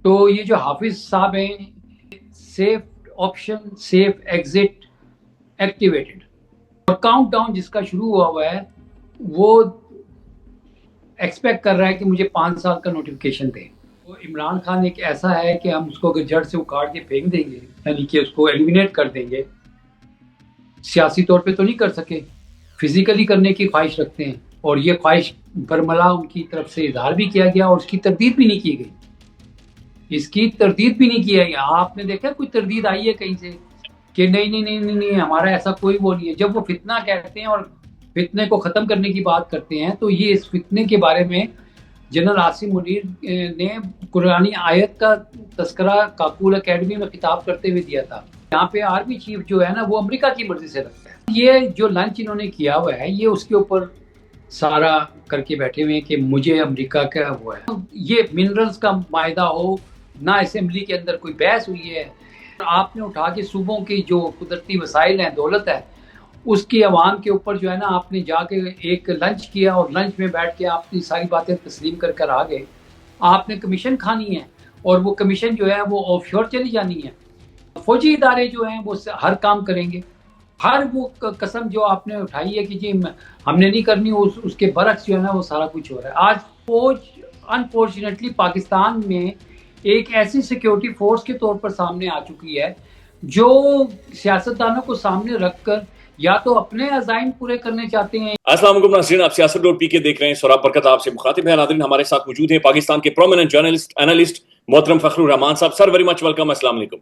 तो ये जो हाफिज साहब हैं, safe option, safe exit activated, और काउंट डाउन जिसका शुरू हुआ है वो एक्सपेक्ट कर रहा है कि मुझे 5 साल का नोटिफिकेशन दे। तो इमरान खान एक ऐसा है कि हम उसको अगर जड़ से उखाड़ के फेंक देंगे, यानी कि उसको एलिमिनेट कर देंगे, सियासी तौर पे तो नहीं कर सके, फिजिकली करने की ख्वाहिश रखते हैं, और ये ख्वाहिश बरमला उनकी तरफ से इजहार भी किया गया और उसकी तरदीद भी नहीं की गई। इसकी तरदीद भी नहीं किया गया। आपने देखा कोई तरदीद आई है कहीं से कि नहीं नहीं नहीं नहीं, नहीं हमारा ऐसा कोई वो नहीं है? जब वो फितना कहते हैं और फितने को खत्म करने की बात करते हैं, तो ये इस फितने के बारे में जनरल आसिम मुनीर ने कुरानी आयत का तस्करा काकूल एकेडमी में खिताब करते हुए दिया था। यहाँ पे आर्मी चीफ जो है ना, वो अमेरिका की मर्जी से रखता है। ये जो लंच इन्होंने किया हुआ है, ये उसके ऊपर सारा करके बैठे हुए हैं कि मुझे अमेरिका का वो है। ये मिनरल्स का मायदा हो ना, असेंबली के अंदर कोई बहस हुई है। आपने उठा के सूबों की जो कुदरती वसाइल हैं, दौलत है, उसकी आवाम के ऊपर जो है ना, आपने जाके एक लंच किया और लंच में बैठ के आपने सारी बातें तस्लीम कर कर आ गए। आपने कमीशन खानी है, और वो कमीशन जो है वो ऑफशोर चली जानी है। फौजी इदारे जो हैं वो हर काम करेंगे। हर वो कसम जो आपने उठाई है कि जी हमने नहीं करनी, उसके बरक्स जो है ना वो सारा कुछ हो रहा है। आज फौज अनफॉर्चुनेटली पाकिस्तान में एक ऐसी सिक्योरिटी फोर्स के तौर पर सामने आ चुकी है जो सियासतदानों को सामने रखकर या तो अपने अजाइम पूरे करने चाहते हैं। अस्सलाम वालेकुम नाज़रीन, आप सियासत डॉट पी के देख रहे हैं। सौरभ बरकत आपसे मुखातिब है। नाज़रीन, हमारे साथ मौजूद है पाकिस्तान के प्रोमिनेंट जर्नलिस्ट एनालिस्ट मोहतरम फखरुर रहमान साहब। Sir, very much welcome. अस्सलाम वालेकुम।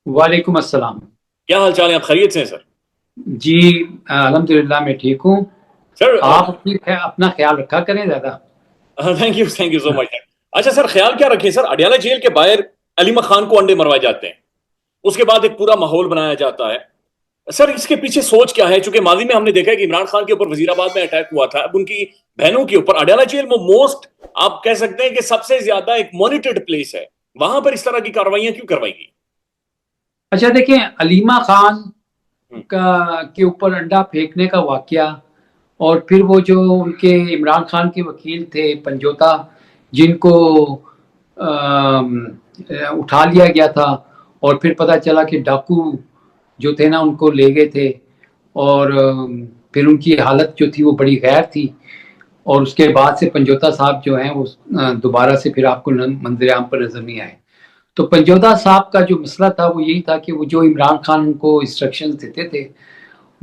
वालेकुम अस्सलाम। क्या हाल चाल है? आप खैरियत से हैं सर? जी अल्हम्दुलिल्लाह मैं ठीक हूँ। सर आप अपना ख्याल रखा करें ज्यादा। Thank you so much sir. अच्छा सर, ख्याल क्या रखें सर? अडयाला जेल के बाहर अलीमा खान को अंडे मरवाए जाते हैं, उसके बाद एक पूरा माहौल बनाया जाता है। सर, इसके पीछे सोच क्या है? चूंकि माजी में हमने देखा है कि इमरान खान के ऊपर वजीराबाद में अटैक हुआ था, अब उनकी बहनों के ऊपर अडयाला जेल वो मोस्ट, आप कह सकते हैं कि सबसे ज्यादा एक मॉनिटर्ड प्लेस है। वहां पर इस तरह की कार्रवाइयां क्यों करवाई गई? अच्छा देखें, अलीमा खान हम्म। का के ऊपर अंडा फेंकने का वाकया, और फिर वो जो उनके इमरान खान के वकील थे पंजोता, जिनको उठा लिया गया था, और फिर पता चला कि डाकू जो थे ना उनको ले गए थे, और फिर उनकी हालत जो थी वो बड़ी गैर थी, और उसके बाद से पंजोता साहब जो हैं वो दोबारा से फिर आपको मंजर आम पर नजर नहीं आए। तो पंजोता साहब का जो मसला था वो यही था कि वो जो इमरान खान को इंस्ट्रक्शंस देते थे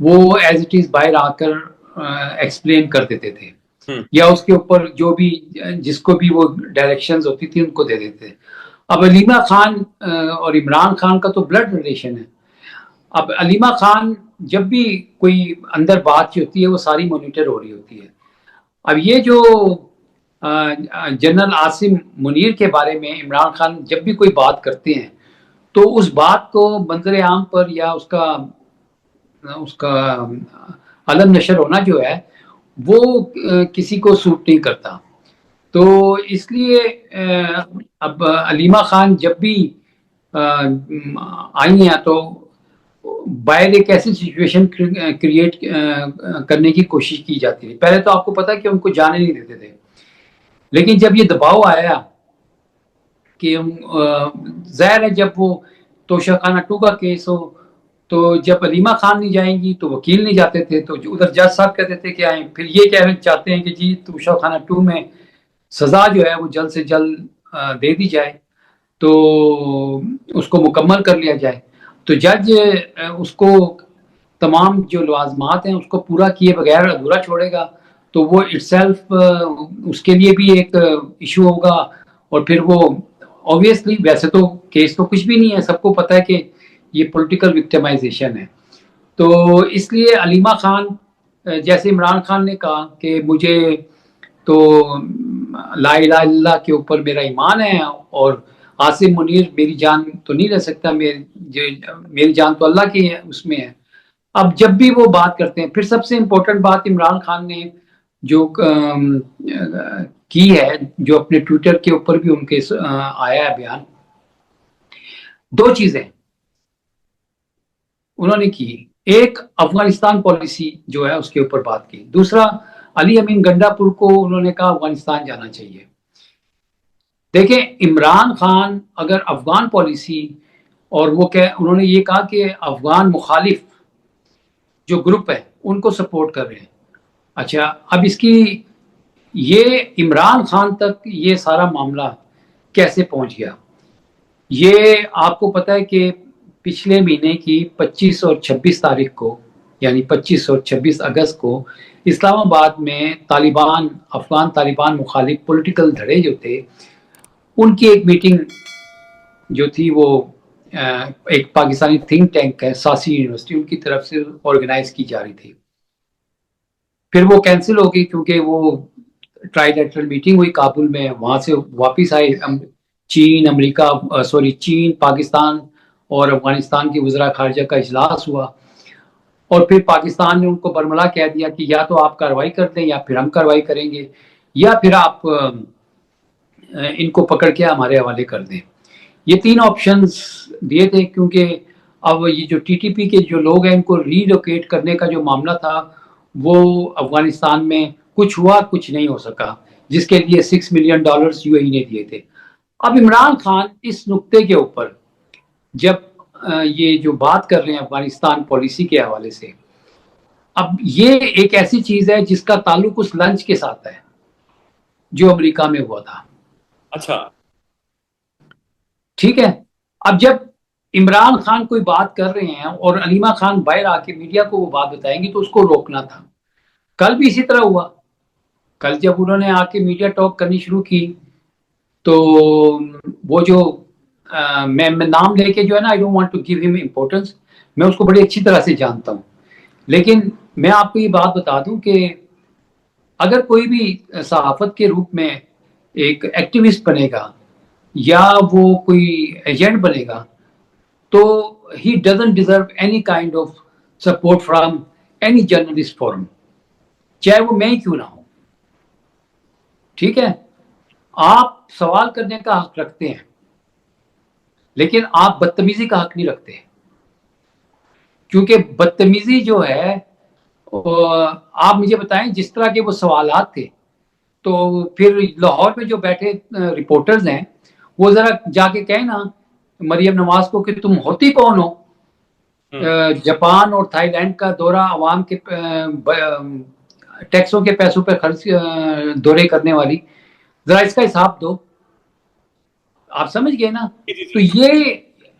वो एज इट इज बाहर आकर एक्सप्लेन कर देते थे, हम्म। या उसके ऊपर जो भी जिसको भी वो डायरेक्शंस होती थी उनको दे देते थे। अब अलीमा खान और इमरान खान का तो ब्लड रिलेशन है। अब अलीमा खान जब भी कोई अंदर बात जो होती है वो सारी मॉनिटर हो रही होती है। अब ये जो जनरल आसिम मुनीर के बारे में इमरान खान जब भी कोई बात करते हैं, तो उस बात को मंजर आम पर या उसका उसका अलम नशर होना जो है वो किसी को सूट नहीं करता। तो इसलिए अब अलीमा खान जब भी आई हैं तो बाहर एक ऐसी सिचुएशन क्रिएट करने की कोशिश की जाती है। पहले तो आपको पता है कि उनको जाने नहीं देते थे, लेकिन जब ये दबाव आया कि जाहिर है जब वो तोशाखाना टू का केस हो, तो जब अलीमा खान नहीं जाएंगी तो वकील नहीं जाते थे, तो उधर जज साहब कहते थे कि आए, फिर ये कह चाहते हैं कि जी तोशाखाना टू में सजा जो है वो जल्द से जल्द दे दी जाए, तो उसको मुकम्मल कर लिया जाए। तो जज उसको तमाम जो लवाजमात हैं उसको पूरा किए बगैर अधूरा छोड़ेगा, तो वो इटसेल्फ उसके लिए भी एक इशू होगा। और फिर वो ऑब्वियसली, वैसे तो केस तो कुछ भी नहीं है, सबको पता है कि ये पॉलिटिकल विक्टिमाइजेशन है। तो इसलिए अलीमा खान, जैसे इमरान खान ने कहा कि मुझे तो ला इलाहा इल्लल्लाह के ऊपर मेरा ईमान है, और आसिम मुनीर मेरी जान तो नहीं ले सकता, मेरी जान तो अल्लाह की है, उसमें है। अब जब भी वो बात करते हैं, फिर सबसे इम्पोर्टेंट बात इमरान खान ने जो की है, जो अपने ट्विटर के ऊपर भी उनके आया है बयान, दो चीजें उन्होंने की। एक, अफगानिस्तान पॉलिसी जो है उसके ऊपर बात की। दूसरा, अली अमीन गंडापुर को उन्होंने कहा अफगानिस्तान जाना चाहिए। देखें, इमरान खान अगर अफगान पॉलिसी, और वो उन्होंने ये कहा कि अफगान मुखालिफ जो ग्रुप है उनको सपोर्ट कर रहे हैं। अच्छा, अब इसकी ये इमरान खान तक ये सारा मामला कैसे पहुंच गया? ये आपको पता है कि पिछले महीने की 25 और 26 तारीख को, यानी 25 और 26 अगस्त को इस्लामाबाद में तालिबान, अफगान तालिबान मुखालिफ पॉलिटिकल धड़े जो थे, उनकी एक मीटिंग जो थी वो एक पाकिस्तानी थिंक टैंक है सासी यूनिवर्सिटी, उनकी तरफ से ऑर्गेनाइज की जा रही थी। फिर वो कैंसिल हो गई क्योंकि वो ट्राइलेटरल मीटिंग हुई काबुल में, वहां से वापस आए चीन, अमेरिका, सॉरी चीन, पाकिस्तान और अफगानिस्तान की वज़रा खारजा का इजलास हुआ, और फिर पाकिस्तान ने उनको बरमला कह दिया कि या तो आप कार्रवाई कर दें या फिर हम कार्रवाई करेंगे, या फिर आप इनको पकड़ के हमारे हवाले कर दें। ये तीन ऑप्शंस दिए थे, क्योंकि अब ये जो टीटीपी के जो लोग हैं इनको रीलोकेट करने का जो मामला था वो अफगानिस्तान में कुछ हुआ, कुछ नहीं हो सका, जिसके लिए $6 मिलियन यूएई ने दिए थे। अब इमरान खान इस नुक्ते के ऊपर जब ये जो बात कर रहे हैं अफगानिस्तान पॉलिसी के हवाले से, अब ये एक ऐसी चीज है जिसका ताल्लुक उस लंच के साथ है जो अमेरिका में हुआ था। अच्छा, ठीक है, अब जब इमरान खान कोई बात कर रहे हैं और अलीमा खान बाहर आके मीडिया को वो बात बताएंगी तो उसको रोकना था। कल भी इसी तरह हुआ। कल जब उन्होंने आके मीडिया टॉक करनी शुरू की तो वो जो मैं नाम लेके जो है ना, I don't want to give him importance, मैं उसको बड़ी अच्छी तरह से जानता हूँ, लेकिन मैं आपको ये बात बता दूं कि अगर कोई भी सहाफत के रूप में एक एक्टिविस्ट बनेगा या वो कोई एजेंट बनेगा तो he doesn't deserve any kind of support from any journalist forum, चाहे वो मैं ही क्यों ना हो। ठीक है, आप सवाल करने का हक रखते हैं, लेकिन आप बदतमीजी का हक नहीं रखते, क्योंकि बदतमीजी जो है, आप मुझे बताएं, जिस तरह के वो सवालात थे, तो फिर लाहौर में जो बैठे रिपोर्टर्स हैं वो जरा जाके कहें ना मरियम नवाज को कि तुम होती कौन हो जापान और थाईलैंड का दौरा आवाम के टैक्सों के पैसों पर खर्च दौरे करने वाली, जरा इसका हिसाब दो। आप समझ गए ना? तो ये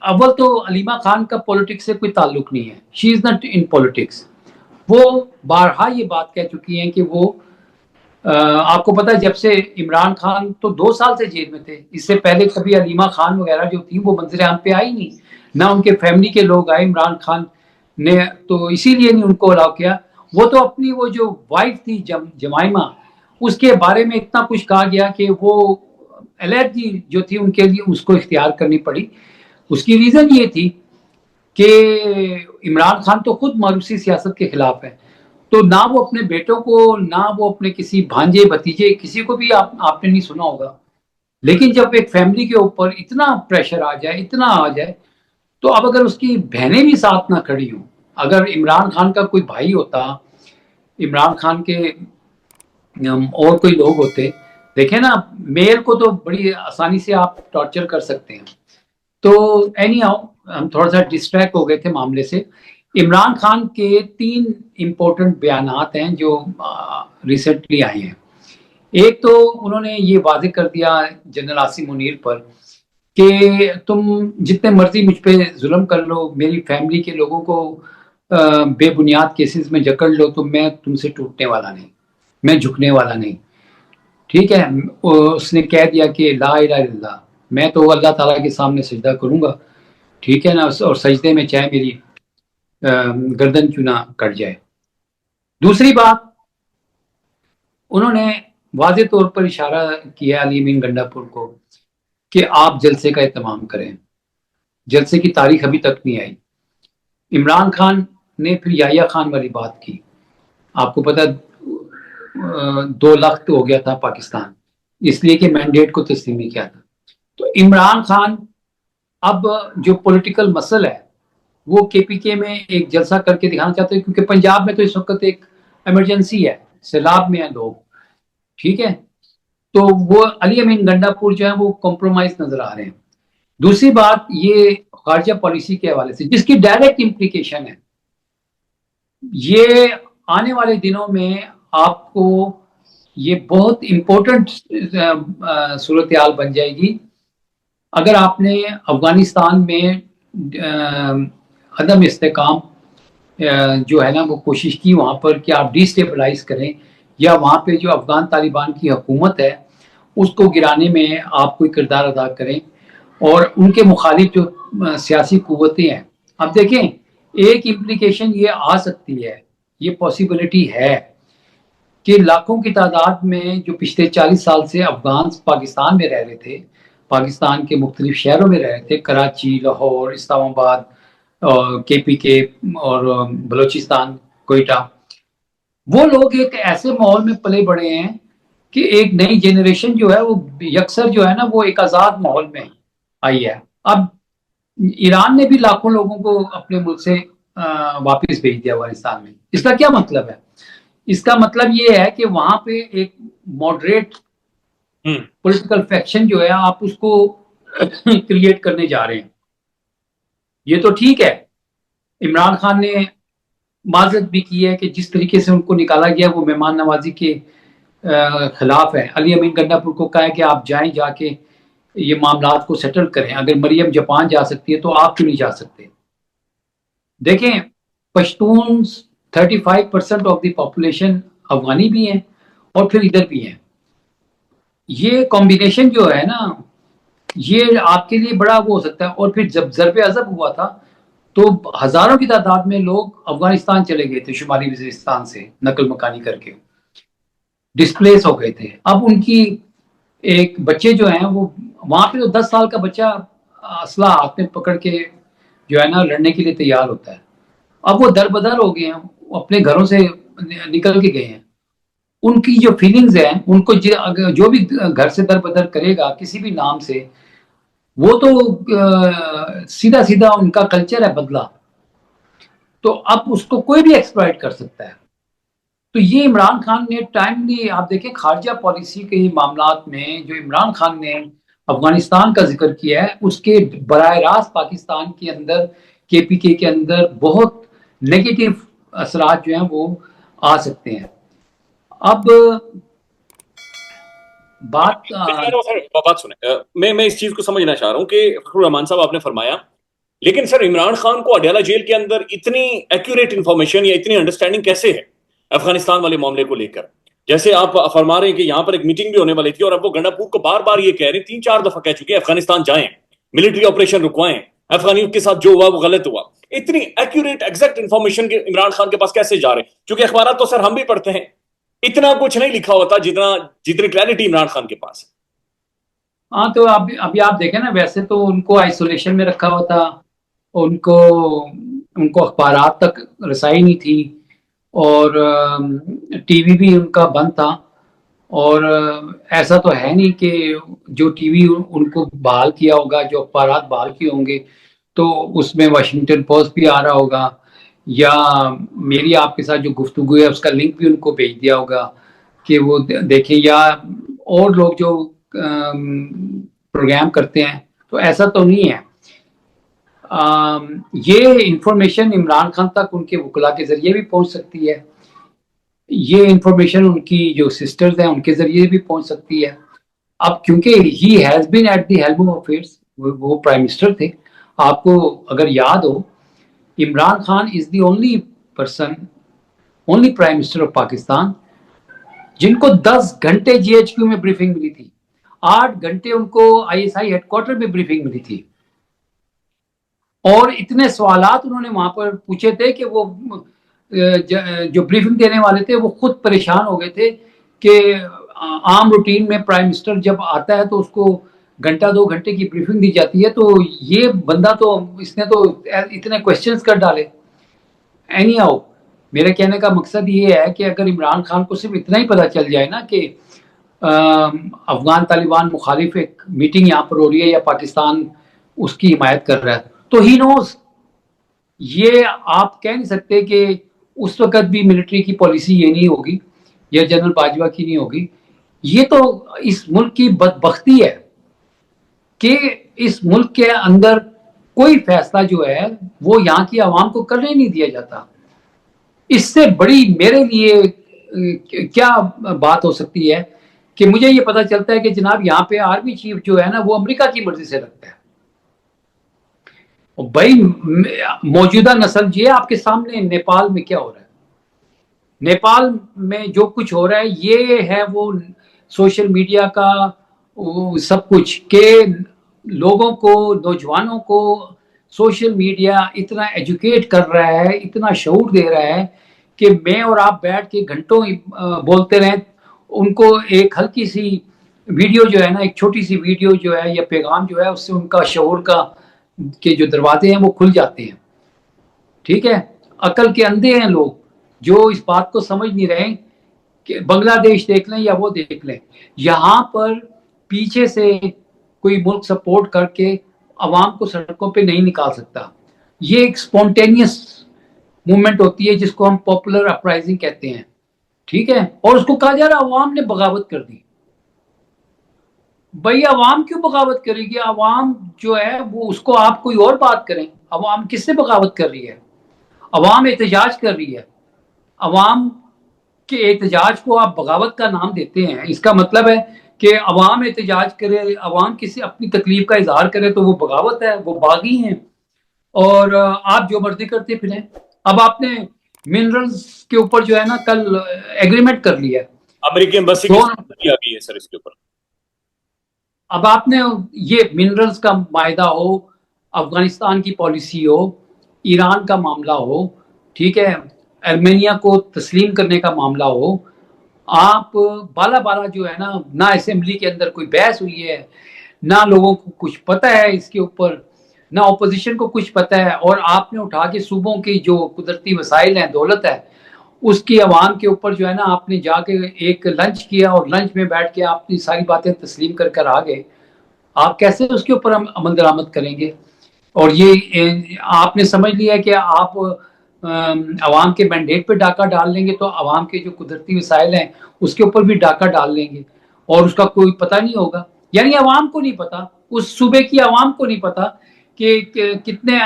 अव्वल तो अलीमा खान का पॉलिटिक्स से कोई ताल्लुक नहीं है, she is not in politics. वो बारहा ये बात कह चुकी हैं कि वो आपको पता है जब से इमरान खान तो 2 साल से जेल में थे, इससे पहले कभी अलीमा खान वगैरह जो थी वो मंजर आम पे आई नहीं, ना उनके फैमिली के लोग आए। इमरान खान ने तो इसीलिए नहीं उनको अलाउ किया। वो तो अपनी वो जो वाइफ थी जमाइमा, उसके बारे में इतना कुछ कहा गया कि वो एलर्जी जो थी उनके लिए उसको इख्तियार करनी पड़ी। उसकी रीजन ये थी कि इमरान खान तो खुद मारूसी सियासत के खिलाफ है, तो ना वो अपने बेटों को, ना वो अपने किसी भांजे भतीजे किसी को भी आपने नहीं सुना होगा। लेकिन जब एक फैमिली के ऊपर इतना प्रेशर आ जाए, इतना आ जाए, तो अब अगर उसकी बहनें भी साथ ना खड़ी हों, अगर इमरान खान का कोई भाई होता, इमरान खान के और कोई लोग होते, देखे ना, मेल को तो बड़ी आसानी से आप टॉर्चर कर सकते हैं। तो एनी हाउ हम थोड़ा सा डिस्ट्रैक्ट हो गए थे मामले से। इमरान खान के 3 इम्पोर्टेंट बयानात हैं जो रिसेंटली आए हैं। एक तो उन्होंने ये वाजे कर दिया जनरल आसिम मुनीर पर कि तुम जितने मर्जी मुझ पे जुल्म कर लो, मेरी फैमिली के लोगों को बेबुनियाद केसेस में जकड़ लो, तो मैं तुमसे टूटने वाला नहीं, मैं झुकने वाला नहीं। ठीक है, उसने कह दिया कि ला इलाहा इल्लल्लाह, मैं तो अल्लाह ताला के सामने सजदा करूंगा, ठीक है ना, और सजदे में चाहे मेरी गर्दन क्यों ना कट जाए। दूसरी बात, उन्होंने वाजे तौर पर इशारा किया अली मीन गंडापुर को कि आप जलसे का एहतमाम करें। जलसे की तारीख अभी तक नहीं आई। इमरान खान ने फिर याहिया खान वाली बात की। आपको पता 2 लाख तो हो गया था पाकिस्तान, इसलिए कि मैंडेट को तस्लीम नहीं किया था। तो इमरान खान अब जो पॉलिटिकल मसल है वो केपीके में एक जलसा करके दिखाना चाहते हैं, क्योंकि पंजाब में तो इस वक्त एक इमरजेंसी है, सैलाब में है लोग। ठीक है, तो वो अली अमीन गंडापुर जो है वो कॉम्प्रोमाइज नजर आ रहे हैं। दूसरी बात, ये खारजा पॉलिसी के हवाले से जिसकी डायरेक्ट इम्प्लीकेशन है, ये आने वाले दिनों में आपको ये बहुत इंपॉर्टेंट सूरत हाल बन जाएगी। अगर आपने अफगानिस्तान में अदम इस्तेकाम जो है ना वो कोशिश की वहां पर कि आप डिस्टेबलाइज करें, या वहां पे जो अफगान तालिबान की हुकूमत है उसको गिराने में आप कोई किरदार अदा करें, और उनके मुखालिफ जो सियासी कुव्वतें हैं, अब देखें एक इम्प्लीकेशन ये आ सकती है, ये पॉसिबिलिटी है कि लाखों की तादाद में जो पिछले 40 साल से अफगान पाकिस्तान में रह रहे थे, पाकिस्तान के मुख्तलिफ शहरों में रह रहे थे, कराची, लाहौर, इस्लामाबाद, KPK और बलोचिस्तान, कोयटा, वो लोग एक ऐसे माहौल में पले बड़े हैं कि एक नई जनरेशन जो है वो यकसर जो है ना वो एक आज़ाद माहौल में आई है। अब ईरान ने भी लाखों लोगों को अपने मुल्क से वापस भेज दिया अफगानिस्तान में। इसका क्या मतलब है? इसका मतलब ये है कि वहां पे एक मॉडरेट पॉलिटिकल फैक्शन जो है आप उसको क्रिएट करने जा रहे हैं। ये तो ठीक है, इमरान खान ने माजरत भी की है कि जिस तरीके से उनको निकाला गया वो मेहमान नवाजी के खिलाफ है। अली अमीन गंडापुर को कहा है कि आप जाएं, जाके ये मामला को सेटल करें, अगर मरियम जापान जा सकती है तो आप क्यों नहीं जा सकते? देखें, पश्तून 35% ऑफ द पॉपुलेशन अफगानी भी हैं और फिर इधर भी हैं। ये कॉम्बिनेशन जो है ना ये आपके लिए बड़ा वो हो सकता है। और फिर जब ज़रबे अज़ब हुआ था तो हजारों की तादाद में लोग अफगानिस्तान चले गए थे, शुमाली वजीरिस्तान से नकल मकानी करके डिस्प्लेस हो गए थे। अब उनकी एक बच्चे जो हैं वो वहां पे तो 10 साल का बच्चा असला हाथ में पकड़ के जो है ना लड़ने के लिए तैयार होता है। अब वो दरबदर हो गए हैं, वो अपने घरों से निकल के गए हैं। उनकी जो फीलिंग्स हैं, उनको जो भी घर से दरबदर करेगा किसी भी नाम से, वो तो सीधा सीधा उनका कल्चर है बदला, तो अब उसको कोई भी एक्सप्लॉइट कर सकता है। तो ये इमरान खान ने टाइमली, आप देखें खारजा पॉलिसी के मामलात में जो इमरान खान ने अफगानिस्तान का जिक्र किया है उसके बराह रास्त पाकिस्तान के अंदर, KPK के अंदर बहुत नेगेटिव असरात जो हैं वो आ सकते हैं। अब बात बात सुने, मैं इस चीज को समझना चाह रहा हूं कि फखरुर रहमान साहब आपने फरमाया, लेकिन सर इमरान खान को अडयाला जेल के अंदर इतनी एक्यूरेट इंफॉर्मेशन या इतनी अंडरस्टैंडिंग कैसे है अफगानिस्तान वाले मामले को लेकर? जैसे आप फरमा रहे हैं कि यहां पर एक मीटिंग भी होने वाली थी और अब वो गंडापुर को बार बार ये कह रहे हैं, 3-4 दफा कह चुके हैं अफगानिस्तान जाएं, मिलिट्री ऑपरेशन रुकवाएं, अफगानियों के साथ जो हुआ वो गलत हुआ। इतनी एक्यूरेट एग्जैक्ट इंफॉर्मेशन के इमरान खान के पास कैसे जा रहे हैं? क्योंकि अखबार तो सर हम भी पढ़ते हैं, इतना कुछ नहीं लिखा होता जितना जितनी क्लैरिटी इमरान खान के पास है। हाँ, तो अभी आप देखें ना, वैसे तो उनको आइसोलेशन में रखा हुआ था, उनको उनको अखबारात तक रसाई नहीं थी, और TV भी उनका बंद था। और ऐसा तो है नहीं कि जो TV उनको बहाल किया होगा, जो अखबारात बहाल किए होंगे तो उसमें वाशिंगटन पोस्ट भी आ रहा होगा, या मेरी आपके साथ जो गुफ्तगू है उसका लिंक भी उनको भेज दिया होगा कि वो देखें, या और लोग जो प्रोग्राम करते हैं। तो ऐसा तो नहीं है। ये इंफॉर्मेशन इमरान खान तक उनके वकला के जरिए भी पहुंच सकती है, ये इंफॉर्मेशन उनकी जो सिस्टर्स हैं उनके जरिए भी पहुंच सकती है। अब क्योंकि he has been at the helm of affairs, वो प्राइम मिनिस्टर थे, आपको अगर याद हो, Imran Khan is the only person, only prime minister of Pakistan जिनको 10 घंटे GHQ में ब्रीफिंग मिली थी, 8 घंटे उनको ISI हेडक्वार्टर में ब्रीफिंग मिली थी, और इतने सवालात उन्होंने वहां पर पूछे थे कि वो जो ब्रीफिंग देने वाले थे वो खुद परेशान हो गए थे कि आम रूटीन में प्राइम मिनिस्टर जब आता है तो उसको घंटा 2 घंटे की ब्रीफिंग दी जाती है, तो ये बंदा तो इसने तो इतने क्वेश्चंस कर डाले। एनी हाउ, मेरे कहने का मकसद ये है कि अगर इमरान खान को सिर्फ इतना ही पता चल जाए ना कि अफगान तालिबान मुखालिफ एक मीटिंग यहाँ पर हो रही है या पाकिस्तान उसकी हिमायत कर रहा है, तो ही नोज। ये आप कह नहीं सकते कि उस वक्त भी मिलिट्री की पॉलिसी ये नहीं होगी या जनरल बाजवा की नहीं होगी। ये तो इस मुल्क की बदबख्ती है कि इस मुल्क के अंदर कोई फैसला जो है वो यहाँ की आवाम को करने नहीं दिया जाता। इससे बड़ी मेरे लिए क्या बात हो सकती है कि मुझे ये पता चलता है कि जनाब यहाँ पे आर्मी चीफ जो है ना वो अमेरिका की मर्जी से रखता है। और भाई मौजूदा नस्ल ये आपके सामने नेपाल में क्या हो रहा है, नेपाल में जो कुछ हो रहा है ये है वो सोशल मीडिया का सब कुछ के लोगों को, नौजवानों को सोशल मीडिया इतना एजुकेट कर रहा है, इतना शऊर दे रहा है कि मैं और आप बैठ के घंटों बोलते रहें, उनको एक हल्की सी वीडियो जो है ना, एक छोटी सी वीडियो जो है या पैगाम जो है उससे उनका शऊर का के जो दरवाजे हैं वो खुल जाते हैं। ठीक है, अकल के अंधे हैं लोग जो इस बात को समझ नहीं रहे कि बांग्लादेश देख लें या वो देख लें, यहाँ पर पीछे से कोई मुल्क सपोर्ट करके अवाम को सड़कों पे नहीं निकाल सकता। ये एक स्पॉन्टेनियस मूवमेंट होती है जिसको हम पॉपुलर अपराइजिंग कहते हैं। ठीक है, और उसको कहा जा रहा है अवाम ने बगावत कर दी। भाई अवाम क्यों बगावत करेगी? अवाम जो है वो उसको आप कोई और बात करें, अवाम किससे बगावत कर रही है? अवाम एहतजाज कर रही है। अवाम के एहतजाज को आप बगावत का नाम देते हैं, इसका मतलब है कि अवाम एहतजाज करे, अवाम किसी अपनी तकलीफ का इजहार करे तो वो बगावत है, वो बागी हैं और आप जो मर्जी करते फिरें। अब आपने मिनरल्स के ऊपर जो है ना कल एग्रीमेंट कर लिया, अमेरिकी एम्बेसी की आ गई है सर इसके ऊपर। अब आपने ये मिनरल्स का मायदा हो, अफगानिस्तान की पॉलिसी हो, ईरान का मामला हो, ठीक है, आर्मेनिया को तस्लीम करने का मामला हो, आप बाला बाला जो है ना असेंबली के अंदर कोई बहस हुई है, ना लोगों को कुछ पता है इसके ऊपर, ना ऑपोजिशन को कुछ पता है, और आपने उठा के सूबों की जो कुदरती वसाइल हैं, दौलत है, उसकी आवाम के ऊपर जो है ना आपने जाके एक लंच किया और लंच में बैठ के आपने सारी बातें तस्लीम कर कर आ गए। आप कैसे उसके ऊपर हम अमल दरामद करेंगे? और ये आपने समझ लिया कि आप अवाम के मैंडेट पे डाका डाल लेंगे तो अवाम के जो कुदरती वसाइल हैं उसके ऊपर भी डाका डाल लेंगे और उसका कोई पता नहीं होगा। यानी अवाम को नहीं पता, उस सूबे की अवाम को नहीं पता कि कितने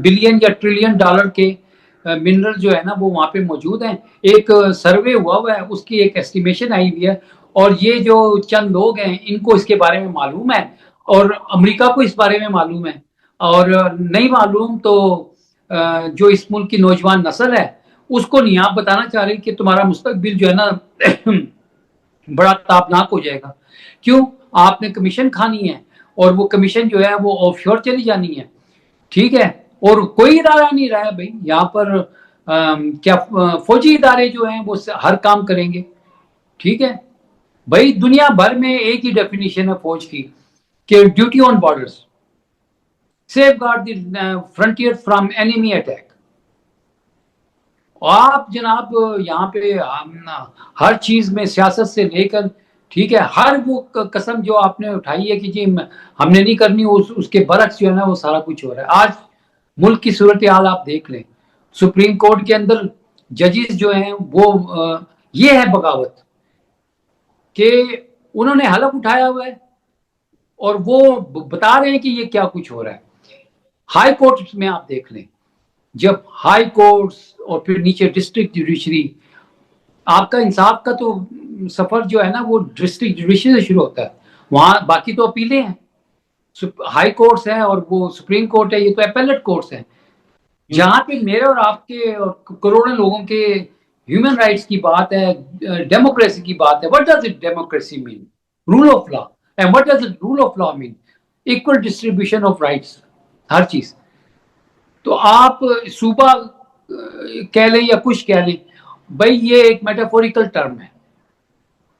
बिलियन या ट्रिलियन डॉलर के मिनरल जो है ना वो वहां पे मौजूद हैं। एक सर्वे हुआ है, उसकी एक एस्टिमेशन आई हुई है, और ये जो चंद लोग हैं इनको इसके बारे में मालूम है और अमेरिका को इस बारे में मालूम है, और नहीं मालूम तो जो इस मुल्क की नौजवान नस्ल है उसको नहीं आप बताना चाह रहे कि तुम्हारा मुस्तकबिल जो है ना बड़ा तापनाक हो जाएगा। क्यों? आपने कमीशन खानी है और वो कमीशन जो है वो ऑफशोर चली जानी है। ठीक है, और कोई इदारा नहीं रहा है भाई यहाँ पर। क्या फौजी इदारे जो हैं वो हर काम करेंगे? ठीक है भाई, दुनिया भर में एक ही डेफिनेशन है फौज की कि duty on borders, safe guard the frontier from enemy attack. आप जनाब यहाँ पे हर चीज में सियासत से लेकर, ठीक है, हर वो कसम जो आपने उठाई है कि जी हमने नहीं करनी, उसके बरक्स जो है ना वो सारा कुछ हो रहा है। आज मुल्क की सूरत हाल आप देख लें, सुप्रीम कोर्ट के अंदर जजेस जो हैं वो ये है बगावत कि उन्होंने हलफ उठाया हुआ है और वो बता रहे हैं कि ये क्या कुछ हो रहा है। हाई कोर्ट में आप देख लें, जब हाई कोर्ट्स और फिर नीचे डिस्ट्रिक्ट जुडिशरी, आपका इंसाफ का तो सफर जो है ना वो डिस्ट्रिक्ट जुडिशरी से शुरू होता है, वहां बाकी तो अपीलें हैं, हाई कोर्ट्स हैं और वो सुप्रीम कोर्ट है, ये तो एपेलेट कोर्ट्स हैं। जहां पे मेरे और आपके और करोड़ों लोगों के ह्यूमन राइट्स की बात है, डेमोक्रेसी की बात है। What does it democracy mean? Rule of law. And what does it rule of law mean? Equal distribution of rights, हर चीज। तो आप सूबा कह लें या कुछ कह लें, भाई ये एक मेटाफोरिकल टर्म है।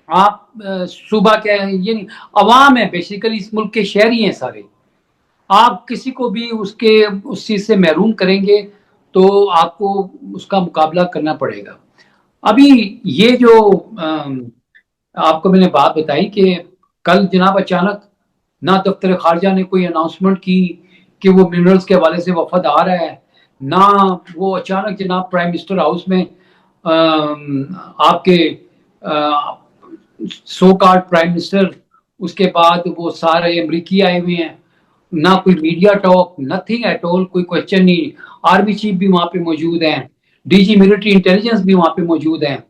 आप सूबा कह, ये नहीं, अवाम है बेसिकली, इस मुल्क के शहरी हैं सारे। आप किसी को भी उसके उस चीज से महरूम करेंगे तो आपको उसका मुकाबला करना पड़ेगा। अभी ये जो आपको मैंने बात बताई कि कल जनाब अचानक ना दफ्तर खारजा ने कोई अनाउंसमेंट की कि वो मिनरल्स के हवाले से वफद आ रहा है, ना वो अचानक जनाब प्राइम मिनिस्टर हाउस में आपके सो कॉल्ड प्राइम मिनिस्टर, उसके बाद वो सारे अमरीकी आए हुए हैं, ना कोई media talk, nothing at all, कोई क्वेश्चन नहीं। आर्मी चीफ भी वहां पे मौजूद हैं, डीजी मिलिट्री इंटेलिजेंस भी वहां पे मौजूद हैं,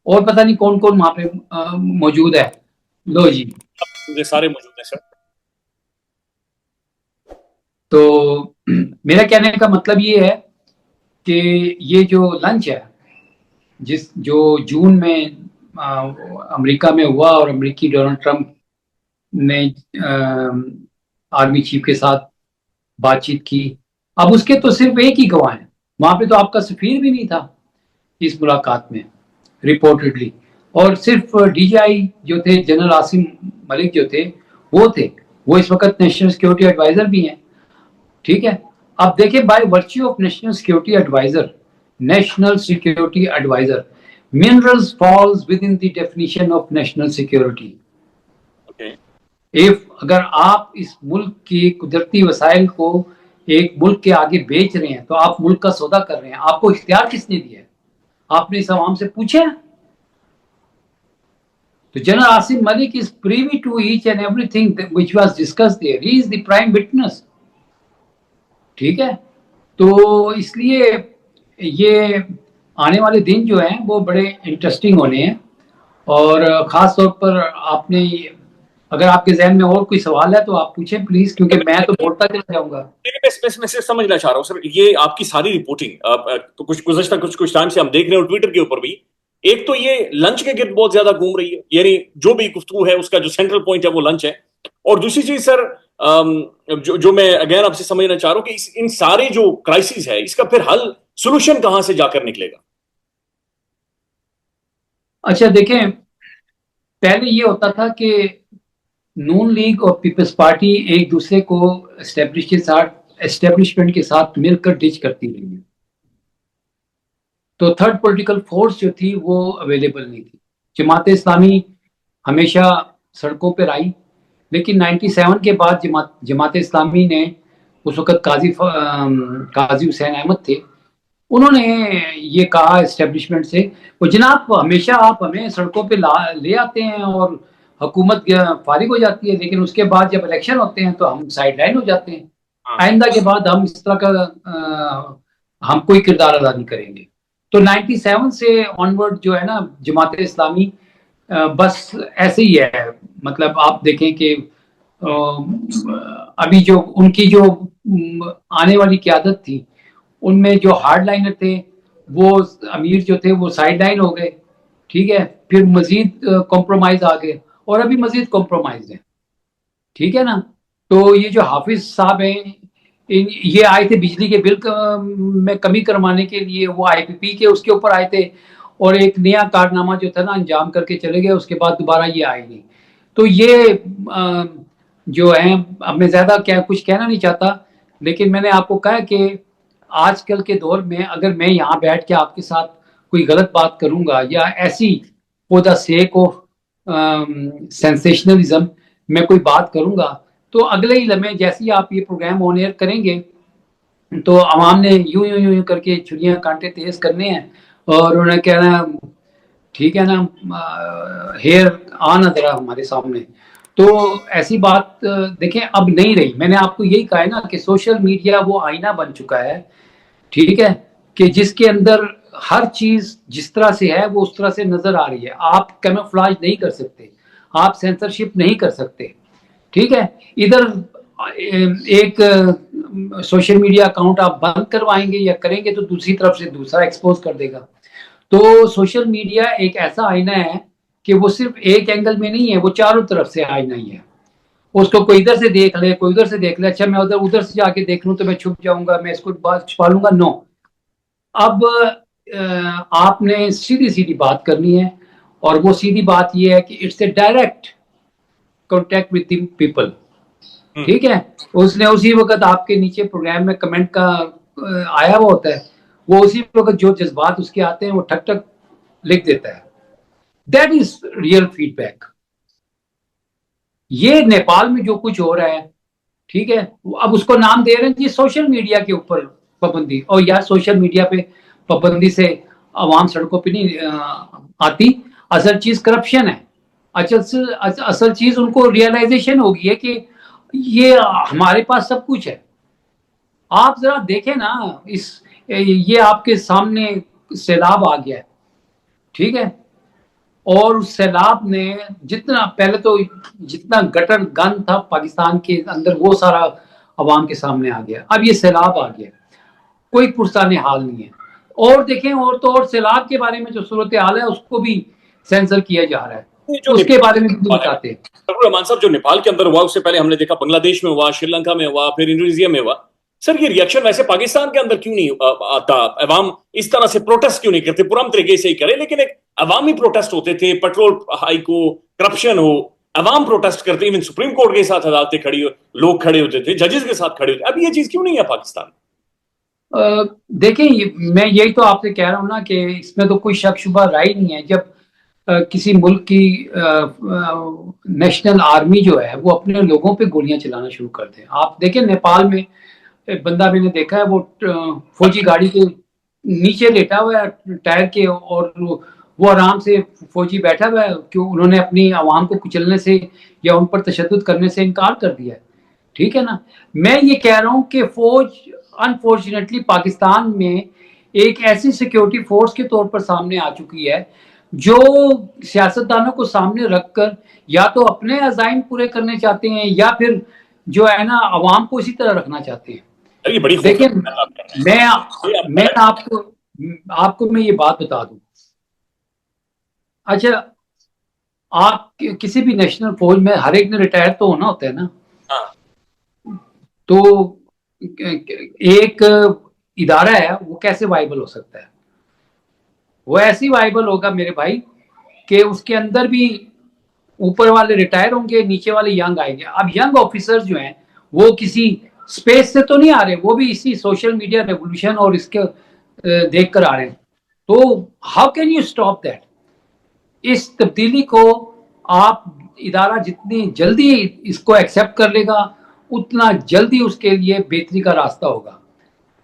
और पता नहीं कौन कौन वहां पे मौजूद है। लो जी, ये सारे मौजूद हैं सर। तो मेरा कहने का मतलब ये है कि ये जो लंच है, जिस जो जून में अमेरिका में हुआ, और अमेरिकी डोनाल्ड ट्रंप ने आर्मी चीफ के साथ बातचीत की, अब उसके तो सिर्फ एक ही गवाह हैं। वहां पे तो आपका सफीर भी नहीं था इस मुलाकात में, रिपोर्टेडली। और सिर्फ डीजीआई जो थे, जनरल आसिम मलिक जो थे, वो थे। वो इस वक्त नेशनल सिक्योरिटी एडवाइजर भी हैं, ठीक है। अब देखिए, by virtue of national security adviser, minerals falls within the definition of national security. If अगर आप इस मुल्क की कुदरती वसाइल को एक मुल्क के आगे बेच रहे हैं, तो आप मुल्क का सौदा कर रहे हैं। आपको इख्तियार किसने दिया है? आपने इस आवाम से पूछा? तो general Asim Malik is privy to each and everything which was discussed there. He is the prime witness, ठीक है। तो इसलिए ये आने वाले दिन जो हैं वो बड़े इंटरेस्टिंग होने हैं। और खास तौर पर आपने, अगर आपके जहन में और कोई सवाल है तो आप पूछें प्लीज, क्योंकि मैं तो बोलता चला जाऊंगा। मैं समझना चाह रहा हूँ सर, ये आपकी सारी रिपोर्टिंग तो कुछ गुज़श्ता कुछ टाइम से हम देख रहे हैं ट्विटर के ऊपर भी, एक तो ये लंच के गिर्द बहुत ज्यादा घूम रही है, यानी जो भी गुफ्तगू है उसका जो सेंट्रल पॉइंट है वो लंच है। और दूसरी चीज सर, जो मैं अगेन आपसे समझना चाह रहा हूं कि इन सारे जो क्राइसिस है इसका फिर हल, सोल्यूशन कहां से जाकर निकलेगा? अच्छा देखें, पहले ये होता था कि नून लीग और पीपल्स पार्टी एक दूसरे को एस्टेब्लिशमेंट के साथ मिलकर डिच करती रही है। तो थर्ड पॉलिटिकल फोर्स जो थी वो अवेलेबल नहीं थी। जमात इस्लामी हमेशा सड़कों पर आई, लेकिन 97 के बाद जमात इस्लामी ने, उस वक्त काजी हुसैन अहमद थे, उन्होंने ये कहा एस्टेब्लिशमेंट से, वो जनाब हमेशा आप हमें सड़कों पे ले आते हैं और हुकूमत फारिग हो जाती है, लेकिन उसके बाद जब इलेक्शन होते हैं तो हम साइड लाइन हो जाते हैं। आइंदा के बाद हम इस तरह का हम कोई किरदार अदा नहीं करेंगे। तो 97 से ऑनवर्ड जो है ना, जमात इस्लामी बस ऐसे ही है। मतलब आप देखें कि अभी जो उनकी जो आने वाली क्यादत थी, उनमें जो हार्ड लाइनर थे, वो अमीर जो थे वो साइड लाइन हो गए, ठीक है। फिर मजीद कॉम्प्रोमाइज आ गए, और अभी मजीद कॉम्प्रोमाइज है, ठीक है ना। तो ये जो हाफिज साहब हैं, ये आए थे बिजली के बिल में कमी करवाने के लिए, वो आईपीपी के उसके ऊपर आए थे, और एक नया कारनामा जो था ना अंजाम करके चले गए, उसके बाद दोबारा ये आए नहीं। तो ये जो है, अब मैं ज्यादा कुछ कहना नहीं चाहता, लेकिन मैंने आपको कहा कि आजकल के दौर में अगर मैं यहाँ बैठ के आपके साथ कोई गलत बात करूंगा, या ऐसी for the sake of sensationalism मैं कोई बात करूंगा, तो अगले ही लम्हे जैसे ही आप ये प्रोग्राम ऑन एयर करेंगे, तो आवाम ने यूं यूं यूं करके छुरियां कांटे तेज करने हैं, और उन्हें कहना ठीक है ना, हेयर आना जरा हमारे सामने। तो ऐसी बात देखें अब नहीं रही। मैंने आपको यही कहा है ना कि सोशल मीडिया वो आईना बन चुका है, ठीक है, कि जिसके अंदर हर चीज जिस तरह से है वो उस तरह से नजर आ रही है। आप कैमोफ्लेज नहीं कर सकते, आप सेंसरशिप नहीं कर सकते, ठीक है। इधर एक सोशल मीडिया अकाउंट आप बंद करवाएंगे या करेंगे, तो दूसरी तरफ से दूसरा एक्सपोज कर देगा। तो सोशल मीडिया एक ऐसा आईना है कि वो सिर्फ एक एंगल में नहीं है, वो चारों तरफ से आईना ही है। उसको कोई इधर से देख ले, कोई उधर से देख ले, अच्छा मैं उधर उधर से जाके देख लूं तो मैं छुप जाऊंगा, मैं इसको छुपा लूंगा। नो, अब आपने सीधी सीधी बात करनी है, और वो सीधी बात ये है कि it's a direct contact with the people, ठीक है। उसने उसी वक्त आपके नीचे प्रोग्राम में कमेंट का आया हुआ होता है, वो उसी वक्त जो जज्बात उसके आते हैं वो ठक ठक लिख देता है। That is real feedback. ये नेपाल में जो कुछ हो रहा है, ठीक है, अब उसको नाम दे रहे हैं जी सोशल मीडिया के ऊपर पाबंदी। और यार सोशल मीडिया पे पाबंदी से आवाम सड़कों पे नहीं आती, असल चीज करप्शन है। असल चीज उनको रियलाइजेशन होगी है कि ये हमारे पास सब कुछ है। आप जरा देखें ना, इस ये आपके सामने सैलाब आ गया है, ठीक है, और उस सैलाब ने जितना पहले तो जितना गटर गंद था पाकिस्तान के अंदर वो सारा अवाम के सामने आ गया। अब ये सैलाब आ गया, कोई पुरसाने हाल नहीं है। और देखें, और तो और सैलाब के बारे में जो सूरत हाल है उसको भी सेंसर किया जा रहा है, जो उसके नेपाल बारे में भी बताते हैं। रहमान साहब, जो नेपाल के अंदर हुआ उससे पहले हमने देखा बांग्लादेश में हुआ, श्रीलंका में हुआ, फिर इंडोनेशिया में हुआ। सर ये रिएक्शन वैसे पाकिस्तान के अंदर क्यों नहीं आता? अवाम इस तरह से प्रोटेस्ट क्यों नहीं करते? पुरम तरीके से ही करे, लेकिन एक अवामी प्रोटेस्ट होते थे, पेट्रोल हाइक हो, करप्शन हो, अवाम प्रोटेस्ट करते, इवन सुप्रीम कोर्ट के साथ अदालतें खड़ी, लोग खड़े होते थे, जजेस के साथ खड़े होते। अब ये चीज क्यों नहीं है पाकिस्तान? देखिए, मैं यही तो आपसे कह रहा हूँ ना कि इसमें तो कोई शक शुबा रहा ही नहीं है। जब किसी मुल्क की नेशनल आर्मी जो है वो अपने लोगों पे गोलियां चलाना शुरू कर दे। आप देखें नेपाल में एक बंदा मैंने देखा है, वो फौजी गाड़ी के नीचे लेटा हुआ है टायर के, और वो आराम से फौजी बैठा हुआ है, क्यों उन्होंने अपनी आवाम को कुचलने से या उन पर तशद्दुद करने से इनकार कर दिया है। ठीक है ना। मैं ये कह रहा हूं कि फौज अनफॉर्चुनेटली पाकिस्तान में एक ऐसी सिक्योरिटी फोर्स के तौर पर सामने आ चुकी है जो सियासतदानों को सामने रखकर या तो अपने अजाइम पूरे करने चाहते हैं या फिर जो है ना अवाम को इसी तरह रखना चाहते हैं। ये बड़ी देखिए, खौफनाक बात कर रहे हैं। मैं आपको आपको मैं ये बात बता दूं। अच्छा, आप किसी भी नेशनल फौज में हर एक ने रिटायर तो होना होता है ना। हाँ, तो एक इदारा है वो कैसे वाइबल हो सकता है? वो ऐसी वाइबल होगा मेरे भाई कि उसके अंदर भी ऊपर वाले रिटायर होंगे, नीचे वाले यंग आएंगे। अब यंग ऑफिसर्स जो हैं वो किसी स्पेस से तो नहीं आ रहे, वो भी इसी सोशल मीडिया रेवोल्यूशन और इसके देख कर आ रहे हैं। तो how can you stop that? इस तब्दीली को आप इदारा जितनी जल्दी इसको एक्सेप्ट कर लेगा उतना जल्दी उसके लिए बेहतरी का रास्ता होगा।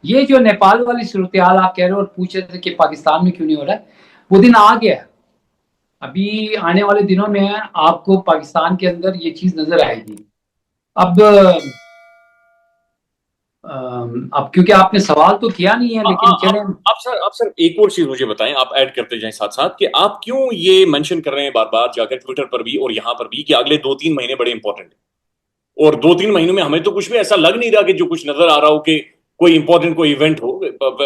ये जो नेपाल वाली सूरत हाल आप कह रहे हो और पूछ रहे थे कि पाकिस्तान में क्यों नहीं हो रहा है, वो दिन आ गया है। अभी आने वाले दिनों में आपको पाकिस्तान के अंदर ये चीज नजर आएगी। अब अब क्योंकि आपने सवाल तो किया नहीं है, लेकिन चले। आप सर एक और चीज मुझे बताएं, आप ऐड करते जाएं साथ साथ, कि आप क्यों ये मेंशन कर रहे हैं बार बार जाकर ट्विटर पर भी और यहां पर भी कि अगले 2-3 महीने बड़े इंपॉर्टेंट है, और 2-3 महीनों में हमें तो कुछ भी ऐसा लग नहीं रहा कि जो कुछ नजर आ रहा हो कि कोई इंपॉर्टेंट कोई इवेंट हो।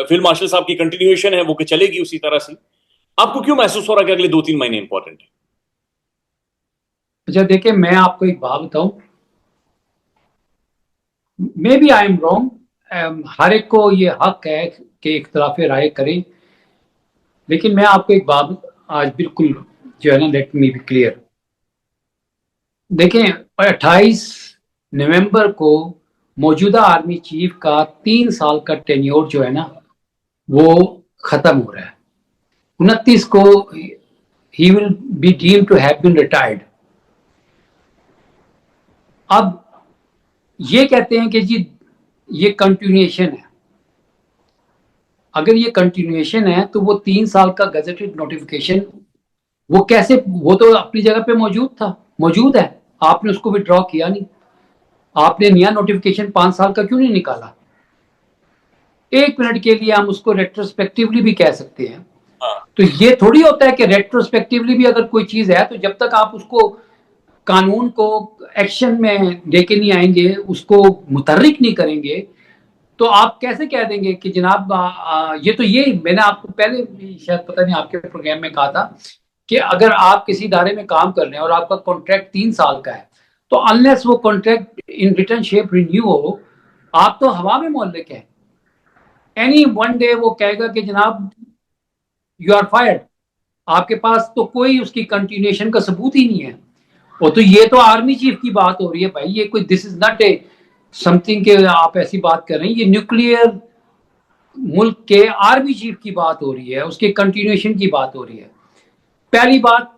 फील्ड मार्शल साहब की कंटिन्यूएशन है वो कि चलेगी उसी तरह से। आपको क्यों महसूस हो रहा है कि अगले 2-3 महीने इंपॉर्टेंट है? अच्छा देखिए, मैं आपको एक बात बताऊं, maybe I am wrong. हर एक को ये हक है कि इख्तलाफ राय करें, लेकिन मैं आपको एक बात आज बिल्कुल जो है ना, लेट मी बी क्लियर। देखें, 28 नवंबर को मौजूदा आर्मी चीफ का 3 साल का टेन्योर जो है ना वो खत्म हो रहा है। 29 को he will be deemed to have been retired. अब ये कहते हैं कि जी ये कंटिन्यूएशन है। अगर ये कंटिन्यूएशन है तो वो 3 साल का गजेटेड नोटिफिकेशन वो कैसे, वो तो अपनी जगह पे मौजूद था, मौजूद है, आपने उसको विड्रॉ किया नहीं। आपने नया नोटिफिकेशन 5 साल का क्यों नहीं निकाला? 1 मिनट के लिए हम उसको रेट्रोस्पेक्टिवली भी कह सकते हैं। हाँ, तो ये थोड़ी होता है कि रेट्रोस्पेक्टिवली भी अगर कोई चीज है तो जब तक आप उसको कानून को एक्शन में लेके नहीं आएंगे, उसको मुतहर्रिक नहीं करेंगे, तो आप कैसे कह देंगे कि जनाब ये तो ये मैंने आपको पहले भी शायद पता नहीं आपके प्रोग्राम में कहा था कि अगर आप किसी इदारे में काम कर रहे हैं और आपका कॉन्ट्रैक्ट 3 साल का है, तो अनलेस वो contract in return shape renew हो, आप तो हवा में मोहल्ले हैं। एनी वन डे वो कहेगा कि जनाब यू आर फायर्ड। आपके पास तो कोई उसकी कंटिन्यूएशन का सबूत ही नहीं है। वो तो ये तो आर्मी चीफ की बात हो रही है भाई, ये कोई this is not a something के आप ऐसी बात कर रहे हैं। ये न्यूक्लियर मुल्क के आर्मी चीफ की बात हो रही है, उसके कंटिन्यूएशन की बात हो रही है। पहली बात,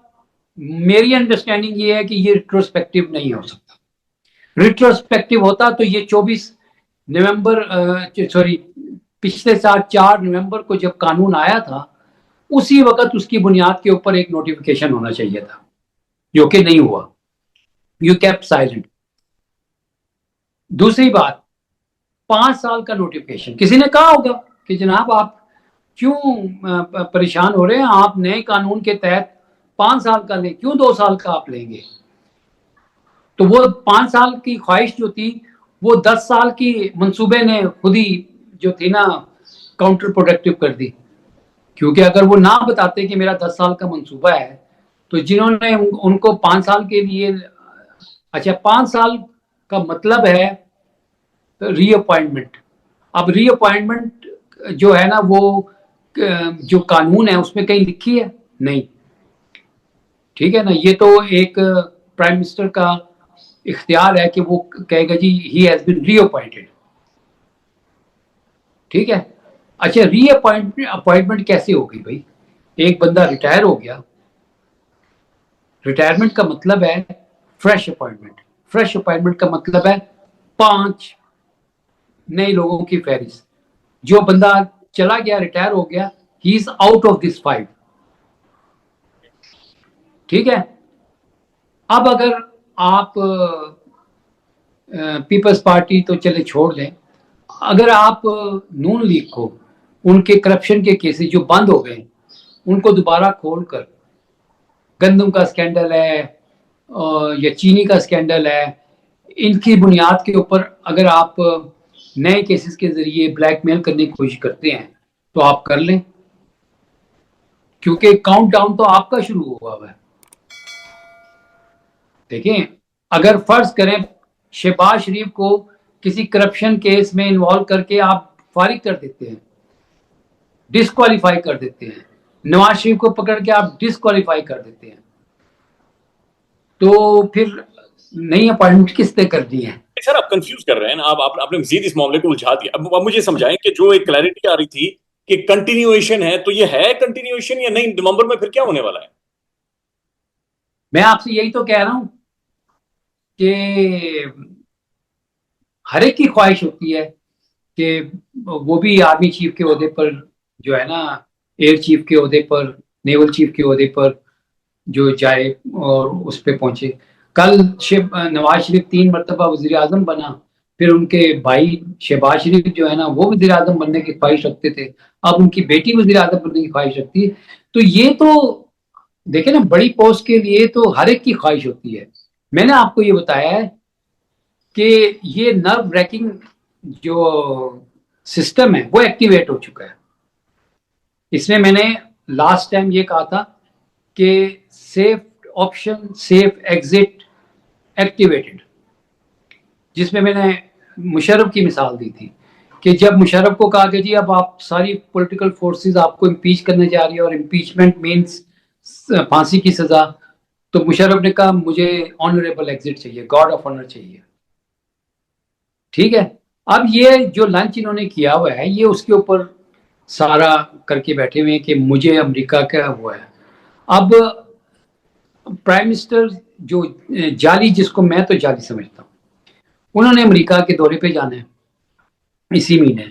मेरी अंडरस्टैंडिंग ये है कि ये रिट्रोस्पेक्टिव नहीं हो सकता। रिट्रोस्पेक्टिव होता तो ये 24 नवंबर सॉरी पिछले साल 4 नवंबर को जब कानून आया था उसी वक्त उसकी बुनियाद के ऊपर एक नोटिफिकेशन होना चाहिए था। जो कि नहीं हुआ। You kept silent. दूसरी बात, 5 साल का नोटिफिकेशन, किसी ने कहा होगा कि जनाब आप क्यों परेशान हो रहे हैं, आप नए कानून के तहत 5 साल का लें, क्यों 2 साल का आप लेंगे? तो वो 5 साल की ख्वाहिश जो थी वो 10 साल की मंसूबे ने खुद ही जो थी ना काउंटर प्रोडक्टिव कर दी। क्योंकि अगर वो ना बताते कि मेरा 10 साल का मंसूबा है, तो जिन्होंने उनको 5 साल के लिए, अच्छा 5 साल का मतलब है रीअपॉइंटमेंट। अब रीअपॉइंटमेंट जो है ना वो जो कानून है उसमें कहीं लिखी है नहीं, ठीक है ना। ये तो एक प्राइम मिनिस्टर का इख्तियार है कि वो कहेगा जी ही हैज बीन रीअपॉइंटेड, ठीक है। अच्छा अपॉइंटमेंट कैसे होगी भाई? एक बंदा रिटायर हो गया, रिटायरमेंट का मतलब है फ्रेश अपॉइंटमेंट। फ्रेश अपॉइंटमेंट का मतलब है 5 नए लोगों की फहरिस्त। जो बंदा चला गया, रिटायर हो गया, he is out of this 5, ठीक है। अब अगर आप पीपल्स पार्टी तो चले छोड़ दें, अगर आप नून लीग को उनके करप्शन के केसेस जो बंद हो गए उनको दोबारा खोलकर, गंदम का स्कैंडल है या चीनी का स्कैंडल है, इनकी बुनियाद के ऊपर अगर आप नए केसेस के जरिए ब्लैकमेल करने की कोशिश करते हैं तो आप कर लें, क्योंकि काउंटडाउन तो आपका शुरू हुआ हुआ है। देखें, अगर फर्ज करें शहबाज शरीफ को किसी करप्शन केस में इन्वॉल्व करके आप फारिग कर देते हैं, डिस्क्वालीफाई कर देते हैं, नवाज शरीफ को पकड़ के आप डिस्क्वालीफाई कर देते हैं, तो फिर नई अपॉइंटमेंट किसने कर दी है? सर आप कंफ्यूज कर रहे हैं ना, आपने मजीद इस मामले को उलझा दिया। अब मुझे समझाएं कि जो एक क्लैरिटी आ रही थी कि कंटिन्यूएशन है, तो ये है कंटिन्यूएशन या नहीं? नवंबर में फिर क्या होने वाला है? मैं आपसे यही तो कह रहा हूं कि हर एक की ख्वाहिश होती है कि वो भी आर्मी चीफ के ओहदे पर, जो है ना एयर चीफ के ओहदे पर, नेवल चीफ के ओहदे पर जो जाए और उस पर पहुंचे। कल नवाज शरीफ 3 मरतबा वजीर आजम बना, फिर उनके भाई शहबाज शरीफ जो है ना वो वजीर आजम बनने की ख्वाहिश रखते थे, अब उनकी बेटी वजीर आजम बनने की ख्वाहिश रखती है। तो ये तो देखे ना, बड़ी पोस्ट के लिए तो हर एक की ख्वाहिश होती है। मैंने आपको ये बताया है कि ये नर्व ब्रेकिंग जो सिस्टम है वो एक्टिवेट हो चुका है। इसमें मैंने लास्ट टाइम ये कहा था कि safe option, safe exit activated, जिसमें मैंने मुशर्रफ की मिसाल दी थी कि जब मुशर्रफ को कहा कि जी अब आप सारी पॉलिटिकल फोर्सेस आपको इम्पीच करने जा रही है और इम्पीचमेंट मीन्स फांसी की सजा, तो मुशर्रफ ने कहा मुझे ऑनरेबल एग्जिट चाहिए, गॉड ऑफ ऑनर चाहिए, ठीक है। अब ये जो लंच इन्होंने किया हुआ है ये उसके ऊपर सारा करके बैठे हुए हैं कि मुझे अमेरिका का हुआ है। अब प्राइम मिनिस्टर जो जाली, जिसको मैं तो जाली समझता हूँ, उन्होंने अमेरिका के दौरे पे जाना है इसी महीने।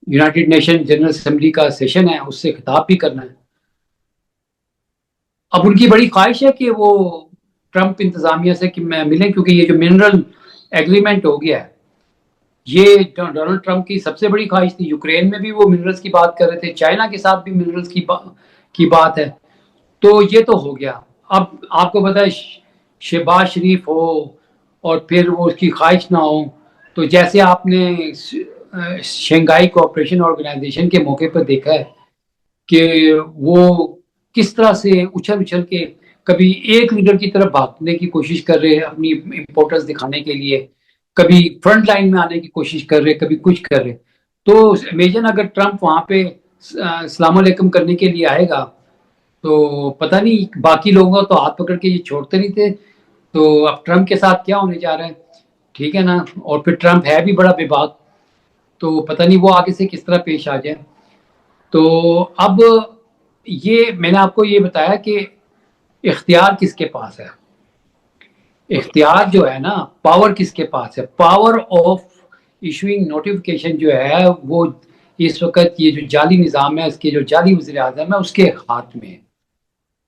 यूनाइटेड नेशन जनरल असेंबली का सेशन है, उससे खिताब भी करना है। अब उनकी बड़ी ख्वाहिश है कि वो ट्रंप इंतजामिया से कि मैं मिलें, क्योंकि ये जो मिनरल एग्रीमेंट हो गया है ये डोनाल्ड ट्रंप की सबसे बड़ी ख्वाहिश थी। यूक्रेन में भी वो मिनरल्स की बात कर रहे थे, चाइना के साथ भी मिनरल्स की बात है, तो ये तो हो गया। अब आपको पता है शहबाज शरीफ हो और फिर वो उसकी ख्वाहिश ना हो, तो जैसे आपने शंघाई कोऑपरेशन ऑर्गेनाइजेशन के मौके पर देखा है कि वो किस तरह से उछल उछल के कभी एक लीडर की तरफ भागने की कोशिश कर रहे हैं अपनी इम्पोर्टेंस दिखाने के लिए, कभी फ्रंट लाइन में आने की कोशिश कर रहे, कभी कुछ कर रहे। तो इमेजिन अगर ट्रंप वहां पे सलाम अलैकुम करने के लिए आएगा तो पता नहीं बाकी लोगों का तो हाथ पकड़ के ये छोड़ते नहीं थे, तो अब ट्रंप के साथ क्या होने जा रहा है, ठीक है ना। और फिर ट्रंप है भी बड़ा बेबाक, तो पता नहीं वो आगे से किस तरह पेश आ जाए। तो अब ये मैंने आपको ये बताया कि इख्तियार किसके पास है, इख्तियार जो है ना, पावर किसके पास है, पावर ऑफ इशूइंग नोटिफिकेशन जो है वो इस वक्त ये जो जाली निज़ाम है, इसके जो जाली वज़ीर आज़म है उसके हाथ में है।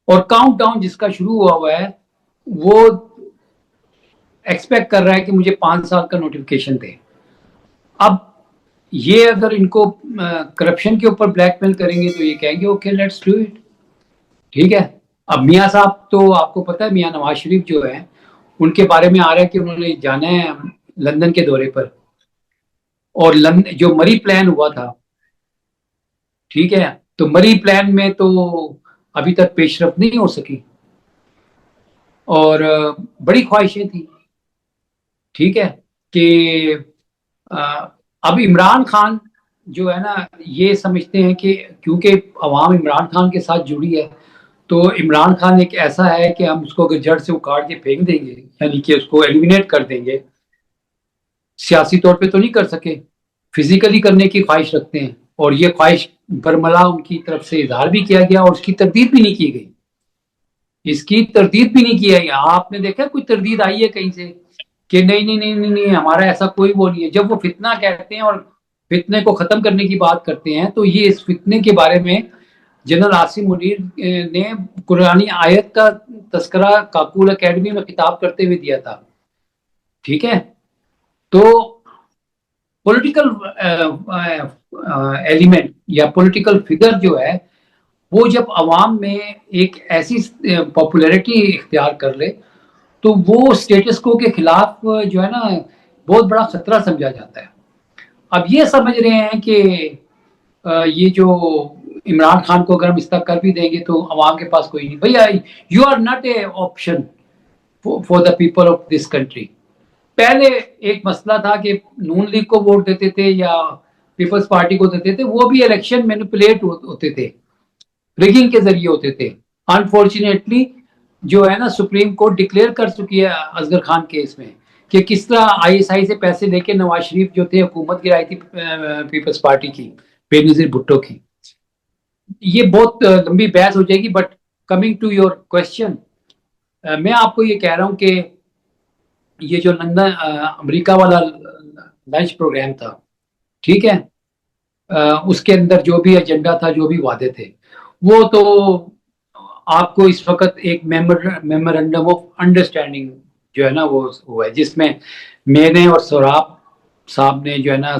और काउंट डाउन जिसका शुरू हुआ हुआ है वो एक्सपेक्ट कर रहा है कि मुझे 5 साल का नोटिफिकेशन दे। अब ये अगर इनको करप्शन के ऊपर ब्लैकमेल करेंगे तो ये कहेंगे ओके लेट्स डू इट, ठीक है। अब मियाँ साहब तो आपको पता है, मियाँ नवाज शरीफ जो है उनके बारे में आ रहा है कि उन्होंने जाना है लंदन के दौरे पर, और जो मरी प्लान हुआ था, ठीक है, तो मरी प्लान में तो अभी तक पेशरफ नहीं हो सकी, और बड़ी ख्वाहिशें थी, ठीक है, कि अ, अब इमरान खान जो है ना ये समझते हैं कि क्योंकि अवाम इमरान खान के साथ जुड़ी है, तो इमरान खान एक ऐसा है कि हम उसको अगर जड़ से उखाड़ के फेंक देंगे, यानी कि उसको एलिमिनेट कर देंगे, सियासी तौर पे तो नहीं कर सके, फिजिकली करने की ख्वाहिश रखते हैं, और ये ख्वाहिश बरमला उनकी तरफ से इजहार भी किया गया और उसकी तरदीद भी नहीं की गई, इसकी तरदीद भी नहीं किया गया। आपने देखा कोई तरदीद आई है कहीं से कि नहीं नहीं नहीं नहीं नहीं हमारा ऐसा कोई वो नहीं है? जब वो फितना कहते हैं और फितने को खत्म करने की बात करते हैं, तो ये इस फितने के बारे में जनरल आसिम मुनीर ने कुरानी आयत का तस्करा काकूल एकेडमी में खिताब करते हुए दिया था, ठीक है। तो पॉलिटिकल एलिमेंट या पॉलिटिकल फिगर जो है वो जब अवाम में एक ऐसी पॉपुलैरिटी इख्तियार कर ले, तो वो स्टेटस को के खिलाफ जो है ना बहुत बड़ा खतरा समझा जाता है। अब ये समझ रहे हैं कि ये जो इमरान खान को अगर हम इस तरह कर भी देंगे तो अवाम के पास कोई नहीं, भैया you are not a option for the people of this country. पहले एक मसला था कि नून लीग को वोट देते थे या पीपल्स पार्टी को देते थे, वो भी इलेक्शन मैनिपुलेट होते थे, रिगिंग के जरिए होते थे। अनफॉर्चुनेटली जो है ना सुप्रीम कोर्ट डिक्लेयर कर चुकी है असगर खान केस में कि किस तरह आईएसआई से पैसे लेके नवाज शरीफ जो थे हुकूमत गिराई थी पीपल्स पार्टी की, बेनजीर भुट्टो की। ये बहुत लंबी बहस हो जाएगी, but coming to your question, मैं आपको ये कह रहा हूं कि ये जो लंदन अमेरिका वाला लंच प्रोग्राम था, ठीक है, उसके अंदर जो भी एजेंडा था, जो भी वादे थे, वो तो आपको इस वक्त एक मेमोरेंडम ऑफ अंडरस्टैंडिंग जो है ना वो हुआ है, जिसमें मैंने और सौराब साहब ने जो है ना,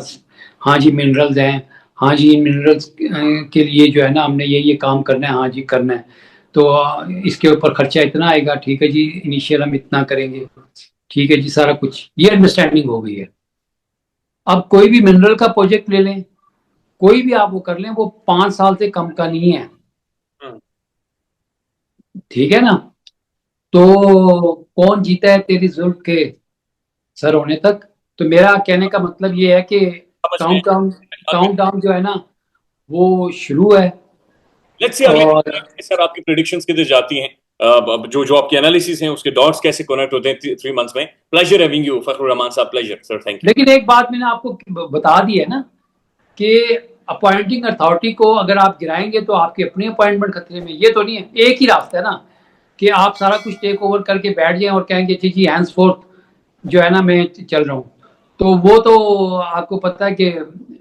हाँ जी मिनरल्स हैं, हाँ जी इन मिनरल्स के लिए जो है ना हमने ये काम करना है, हाँ जी करना है, तो इसके ऊपर खर्चा इतना आएगा, ठीक है जी, इनिशियल हम इतना करेंगे, ठीक है जी, सारा कुछ ये अंडरस्टैंडिंग हो गई है। अब कोई भी मिनरल का प्रोजेक्ट ले लें, कोई भी आप वो कर लें, वो 5 साल से कम का नहीं है, ठीक है ना। तो कौन जीता है तेरी जुल्फ के सर होने तक। तो मेरा कहने का मतलब ये है कि समझ गए। काउंट डाउन, काउंट डाउन जो है ना वो शुरू है। लेट्स सी अगले और सर आपकी प्रेडिक्शंस किधर जाती हैं, जो जो आपके एनालिसिस हैं उसके डॉट्स कैसे कनेक्ट होते हैं 3 मंथ्स में। प्लेजर हैविंग यू फखरुर रहमान साहब, प्लेजर सर, थैंक यू। लेकिन एक बात मैंने आपको बता दी है ना कि अपॉइंटिंग अथॉरिटी को अगर आप गिराएंगे तो आपकी अपनी अपॉइंटमेंट खतरे में। ये तो नहीं है, एक ही रास्ता है ना कि आप सारा कुछ टेक ओवर करके बैठ जाएं और कहेंगे ठीक जी हैंड्स फोर्थ जो है ना मैं चल रहा हूँ। तो वो तो आपको पता है कि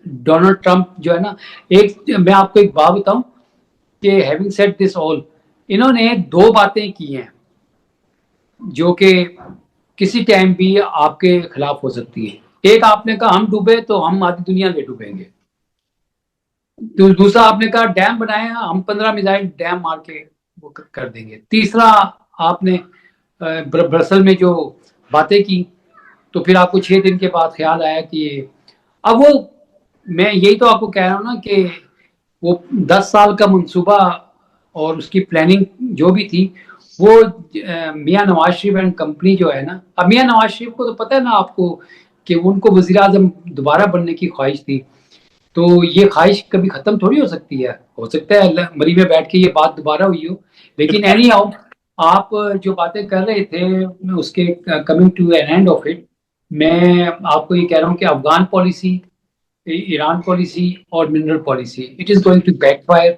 डोनाल्ड ट्रंप जो है ना, एक मैं आपको एक बात बताऊं कि हैविंग सेड दिस ऑल, इन्होंने 2 बातें की हैं जो कि किसी टाइम भी आपके खिलाफ हो सकती है। एक आपने कहा हम डूबे तो हम आधी दुनिया ले डूबेंगे, तो दूसरा आपने कहा डैम बनाए हम 15 मिसाइल डैम मार के वो कर देंगे। तीसरा आपने ब्रसल में जो बातें की, तो फिर आपको 6 दिन के बाद ख्याल आया कि अब वो, मैं यही तो आपको कह रहा हूँ ना कि वो 10 साल का मंसूबा और उसकी प्लानिंग जो भी थी वो मियाँ नवाज शरीफ एंड कंपनी जो है ना, अब मियाँ नवाज शरीफ को तो पता है ना आपको कि उनको वजीर आजम दोबारा बनने की ख्वाहिश थी, तो ये ख्वाहिश कभी खत्म थोड़ी हो सकती है, हो सकता है मरी में बैठ के ये बात दोबारा हुई हो। लेकिन एनी हाउ आप जो बातें कर रहे थे उसके coming to an end of it, मैं आपको ये कह रहा हूँ कि अफगान पॉलिसी, ईरान पॉलिसी और mineral policy it is going to backfire,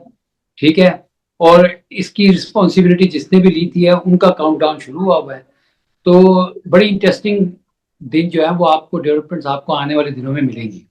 ठीक है। और इसकी रिस्पॉन्सिबिलिटी जिसने भी ली थी है उनका काउंटडाउन शुरू हुआ है। तो बड़ी इंटरेस्टिंग दिन जो है वो आपको डेवलपमेंट्स आपको आने वाले दिनों में मिलेंगी।